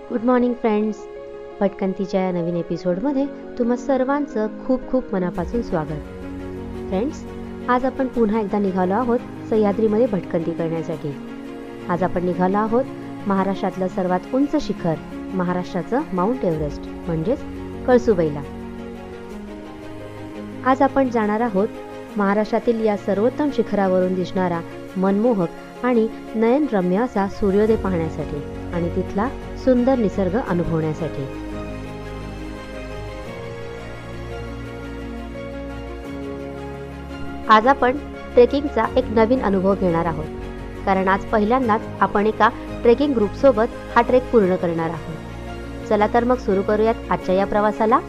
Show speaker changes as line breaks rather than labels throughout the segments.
Good morning friends. भटकंतीच्या या नवीन एपिसोडमध्ये तुम्हा सर्वांचं खूप खूप मनापासून स्वागत. फ्रेंड्स, आज आपण पुन्हा एकदा निघालो आहोत सह्याद्रीमध्ये भटकंती करण्यासाठी. आज आपण निघालो आहोत महाराष्ट्रातलं सर्वात उंच शिखर, महाराष्ट्राचं माउंट एव्हरेस्ट म्हणजेच कळसुबाईला. आज आपण जाणार आहोत महाराष्ट्रातील या सर्वोत्तम शिखरावरून दिसणारा मनमोहक आणि नयनरम्य असा सूर्योदय पाहण्यासाठी आणि तिथला सुंदर निसर्ग अनुभवण्यासाठी. आज आपण ट्रेकिंगचा एक नवीन अनुभव घेणार आहोत, कारण आज पहिल्यांदाच आपण एका ट्रेकिंग ग्रुपसोबत हा ट्रेक पूर्ण करणार आहोत. चला तर मग सुरू करूयात आजच्या या प्रवासाला.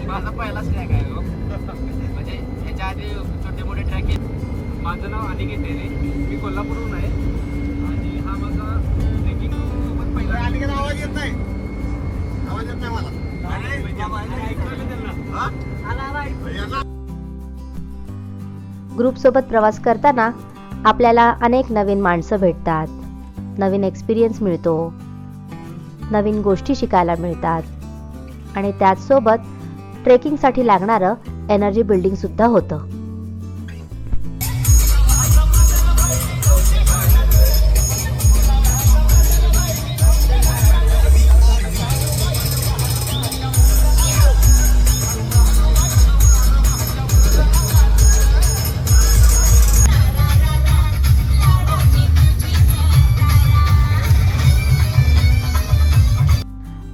माझा पहिलाच ट्रॅक आहे हो. म्हणजे याच्या आधी छोटे मोठे ट्रॅक आहेत. माझं नाव अनिकेत देरे, मी कोल्हापूरहून आहे आणि हा माझा ट्रेकिंग सोबत पहिला. अनिकेत आवाज येत नाही, आवाज येत नाही मला.
ग्रुप सोबत प्रवास करताना आपल्याला अनेक नवीन माणसं भेटतात, नवीन एक्सपिरियन्स मिळतो, नवीन गोष्टी शिकायला मिळतात आणि त्याचसोबत ट्रेकिंगसाठी लागणारं एनर्जी बिल्डिंग सुद्धा होतं.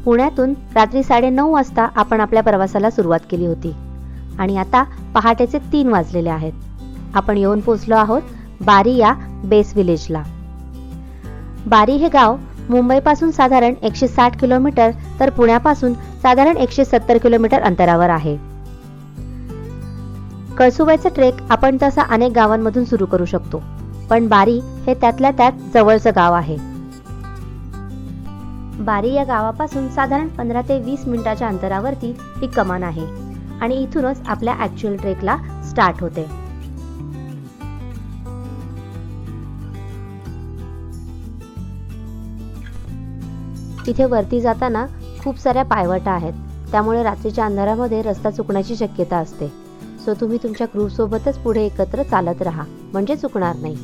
पुण्यातून रात्री 9:30 वाजता आपण आपल्या प्रवासाला सुरुवात केली होती आणि आता पहाटेचे 3 वाजलेले आहेत. आपण येऊन पोहोचलो आहोत बारी या बेस विलेजला. बारी हे गाव मुंबईपासून साधारण 160 किलोमीटर तर पुण्यापासून साधारण 170 किलोमीटर अंतरावर आहे. कळसुबाईचा ट्रेक आपण तसा अनेक गावांमधून सुरू करू शकतो, पण बारी हे त्यातल्या त्यात जवळचं गाव आहे. बारी या गावापासून साधारण 15 ते 20 मिनिटाच्या अंतरावरती ही कमान आहे आणि इथूनच आपल्या ऍक्च्युअल ट्रेकला स्टार्ट होते. तिथे वरती जाताना खूप साऱ्या पायवाटा आहेत, त्यामुळे रात्रीच्या अंधारामध्ये रस्ता चुकण्याची शक्यता असते. सो तुम्ही तुमच्या ग्रुप सोबतच पुढे एकत्र चालत राहा, म्हणजे चुकणार नाही.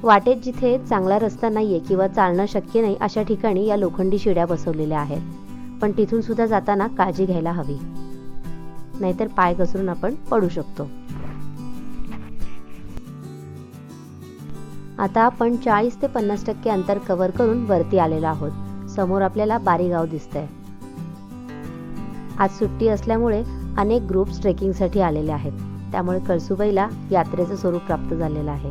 वाटेत जिथे चांगला रस्ता नाहीये किंवा चालणं शक्य नाही अशा ठिकाणी या लोखंडी शिड्या बसवलेल्या आहेत, पण तिथून सुद्धा जाताना काळजी घ्यायला हवी, नाहीतर पाय घसरून आपण पडू शकतो. आता आपण 40 ते 50% अंतर कव्हर करून वरती आलेलो आहोत. समोर आपल्याला बारी गाव दिसतंय. आज सुट्टी असल्यामुळे अनेक ग्रुप्स ट्रेकिंगसाठी आलेले आहेत, त्यामुळे कळसुबाईला यात्रेचं स्वरूप प्राप्त झालेलं आहे.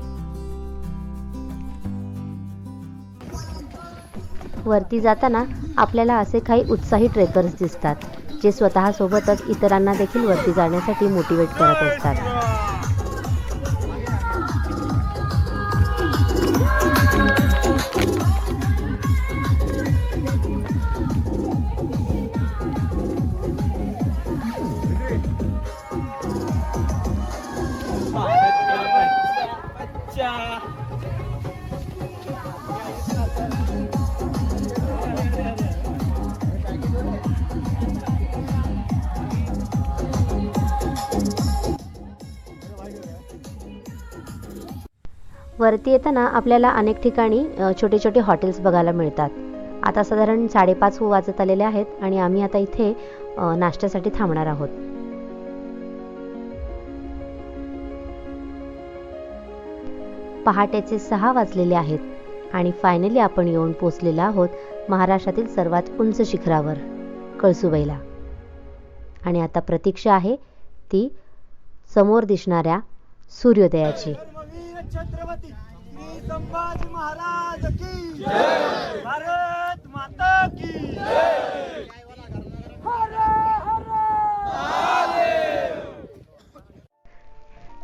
वरती जाताना आपल्याला असे काही उत्साही ट्रेकर्स दिसतात, जे स्वतः सोबतच इतरांना देखील वरती जाण्यासाठी मोटिवेट करत असतात. वरती येताना आपल्याला अनेक ठिकाणी छोटे छोटे हॉटेल्स बघायला मिळतात. आता साधारण 5:30 वाजत आलेले आहेत आणि आम्ही आता इथे नाश्त्यासाठी थांबणार आहोत. पहाटेचे 6 वाजलेले आहेत आणि फायनली आपण येऊन पोहोचलेलो आहोत महाराष्ट्रातील सर्वात उंच शिखरावर, कळसुबाईला. आणि आता प्रतीक्षा आहे ती समोर दिसणाऱ्या सूर्योदयाची.
छत्रपती श्री संभाजी महाराज की जय, भारत माता की जय.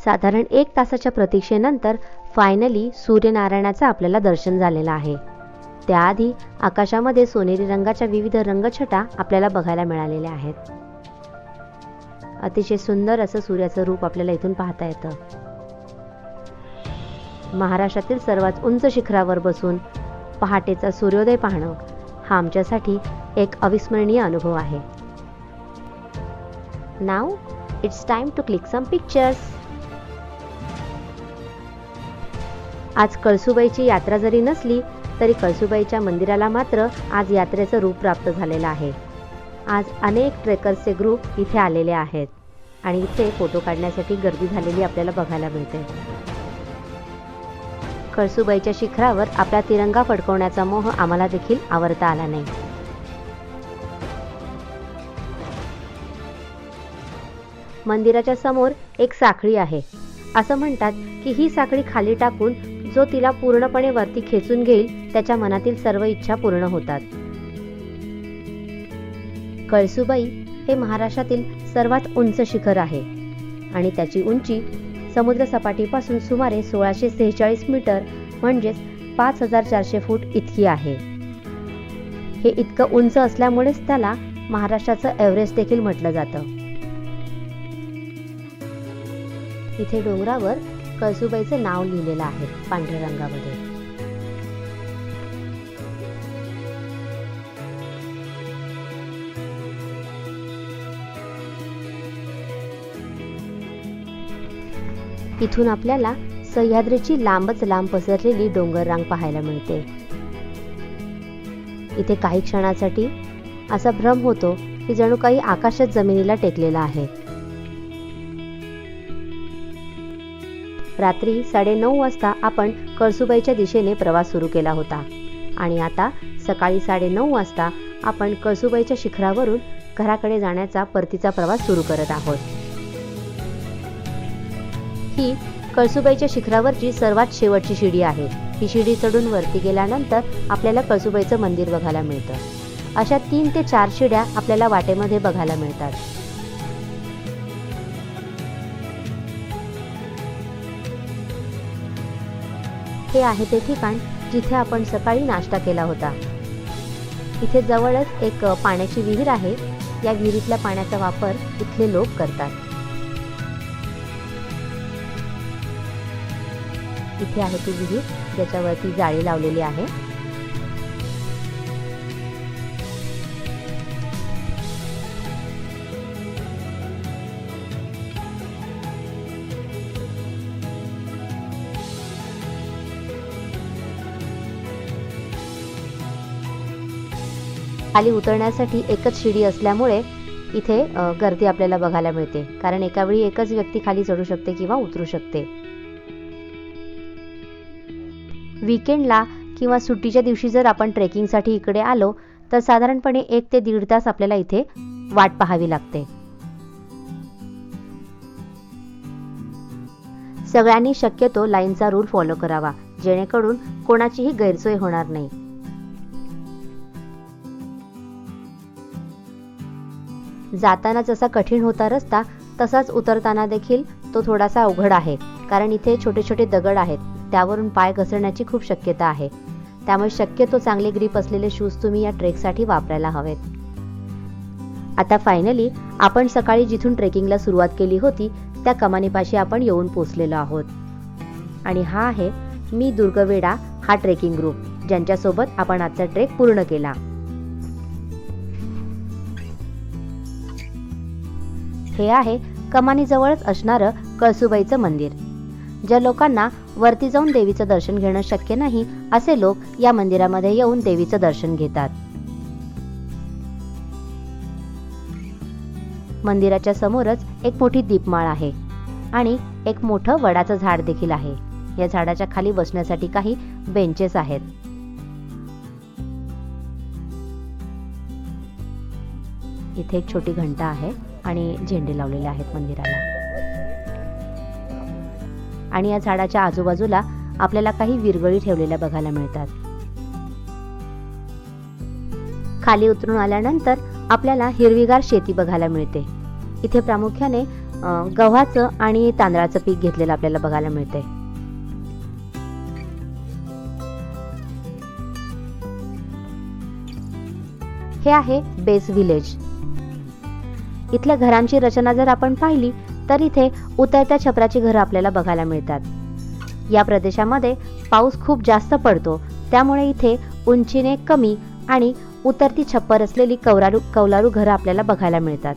साधारण 1 तासाच्या प्रतीक्षेनंतर फायनली सूर्यनारायणाचं आपल्याला दर्शन झालेलं आहे. त्याआधी आकाशामध्ये सोनेरी रंगाच्या विविध रंगछटा आपल्याला बघायला मिळालेल्या आहेत. अतिशय सुंदर असं सूर्याचं रूप आपल्याला इथून पाहता येतं. महाराष्ट्रातील सर्वात उंच शिखरावर बसून पहाटेचा सूर्योदय पाहणं हा आमच्यासाठी एक अविस्मरणीय अनुभव आहे. Now it's time to click some pictures. आज कळसुबाईची यात्रा जरी नसली तरी कळसुबाईच्या मंदिराला मात्र आज यात्रेचं रूप प्राप्त झालेलं आहे. आज अनेक ट्रेकर्सचे ग्रुप इथे आलेले आहेत आणि इथे फोटो काढण्यासाठी गर्दी झालेली आपल्याला बघायला मिळते. कळसुबाईच्या शिखरावर आपला तिरंगा फडकवण्याचा मोह आम्हाला देखील आवरता आला नाही. मंदिराच्या समोर एक साखळी आहे. असं म्हणतात की ही साखळी खाली टाकून जो तिला पूर्णपणे वरती खेचून घेईल त्याच्या मनातील सर्व इच्छा पूर्ण होतात. कळसुबाई हे महाराष्ट्रातील सर्वात उंच शिखर आहे आणि त्याची उंची समुद्र सपाटीपासून सुमारे 1646 मीटर म्हणजेच 5400 फूट इतकी आहे. हे इतकं उंच असल्यामुळेच त्याला महाराष्ट्राचं एव्हरेस्ट देखील म्हटलं जातं. इथे डोंगरावर कळसुबाईचे नाव लिहिलेलं आहे पांढऱ्या रंगामध्ये. इथून आपल्याला सह्याद्रीची लांबच लांब पसरलेली डोंगर रांग पाहायला मिळते. इथे काही क्षणासाठी असा भ्रम होतो की जणू काही आकाशच जमिनीला टेकलेला आहे. रात्री 9:30 वाजता आपण कळसुबाईच्या दिशेने प्रवास सुरू केला होता आणि आता सकाळी 9:30 वाजता आपण कळसुबाईच्या शिखरावरून घराकडे जाण्याचा परतीचा प्रवास सुरू करत आहोत. ही कळसुबाईच्या शिखरावरची सर्वात शेवटची शिडी आहे. ही शिडी चढून वरती गेल्यानंतर आपल्याला कळसुबाईचं मंदिर बघायला मिळतं. अशा 3 ते 4 शिड्या आपल्याला वाटेमध्ये बघायला मिळतात. हे आहे ते ठिकाण जिथे आपण सकाळी नाश्ता केला होता. इथे जवळच एक पाण्याची विहीर आहे. या विहिरीतल्या पाण्याचा वापर इथले लोक करतात. इथे आहे ती विहीर ज्याच्यावरती जाळी लावलेली आहे. खाली उतरण्यासाठी एकच शिडी असल्यामुळे इथे गर्दी आपल्याला बघायला मिळते, कारण एका वेळी एकच व्यक्ती खाली चढू शकते किंवा उतरू शकते. वीकेंडला किंवा सुट्टीच्या दिवशी जर आपण ट्रेकिंगसाठी इकडे आलो तर साधारणपणे 1 ते 1.5 तास आपल्याला इथे वाट पाहावी लागते. सगळ्यांनी शक्यतो लाईनचा रूल फॉलो करावा, जेणेकरून कोणाचीही गैरसोय होणार नाही. जाताना जसा कठीण होता रस्ता तसाच उतरताना देखील तो थोडासा अवघड आहे, कारण इथे छोटे छोटे दगड आहेत, त्यावरून पाय घसरण्याची खूप शक्यता आहे. त्यामुळे शक्यतो चांगले ग्रीप असलेले शूज तुम्ही या ट्रेकसाठी वापरायला हवेत. आता फायनली आपण सकाळी जिथून ट्रेकिंगला सुरुवात केली होती त्या कमानीपाशी आपण येऊन पोहोचलेलो आहोत. आणि हा आहे मी दुर्गवेडा हा ट्रेकिंग ग्रुप, ज्यांच्यासोबत आपण आजचा ट्रेक पूर्ण केला. हे आहे कमानीजवळच असणारं कळसुबाईचं मंदिर. ज्या लोकांना वरती जाऊन देवीचं दर्शन घेणं शक्य नाही असे लोक या मंदिरामध्ये येऊन देवीचं दर्शन घेतात. मंदिराच्या समोरच एक मोठी दीपमाळ आहे आणि एक मोठं वडाचं झाड देखील आहे. या झाडाच्या खाली बसण्यासाठी काही बेंचेस आहेत. इथे एक छोटी घंटा आहे आणि झेंडे लावलेले आहेत मंदिराला. आणि या झाडाच्या आजूबाजूला आपल्याला काही विरगळी ठेवलेल्या बघायला मिळतात. खाली उतरून आल्यानंतर आपल्याला हिरवीगार शेती बघायला मिळते. इथे प्रामुख्याने गव्हाचं आणि तांदळाचं पीक घेतलेलं आपल्याला बघायला मिळतंय. हे आहे बेस विलेज. इथल्या घरांची रचना जर आपण पाहिली तर इथे उतरत्या छपराची घरं आपल्याला बघायला मिळतात. या प्रदेशामध्ये पाऊस खूप जास्त पडतो, त्यामुळे इथे उंचीने कमी आणि उतरती छप्पर असलेली कौलारू घरं आपल्याला बघायला मिळतात.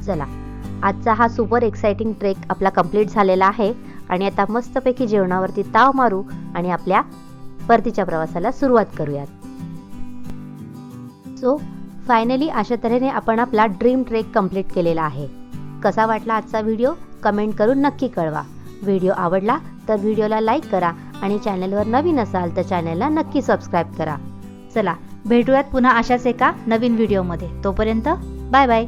चला, आजचा हा सुपर एक्साइटिंग ट्रेक आपला कंप्लीट झालेला आहे आणि आता मस्तपैकी जेवणावरती ताव मारू आणि आपल्या परतीच्या प्रवासाला सुरुवात करूयात. सो फायनली अशा तऱ्हेने आपण आपला ड्रीम ट्रेक कंप्लीट केलेला आहे. कसा वाटला आजचा व्हिडिओ कमेंट करून नक्की कळवा. व्हिडिओ आवडला तर व्हिडिओला लाईक करा आणि चॅनलवर नवीन असाल तर चॅनलला नक्की सबस्क्राईब करा. चला, भेटूयात पुन्हा अशाच एका नवीन व्हिडिओमध्ये. तोपर्यंत बाय बाय.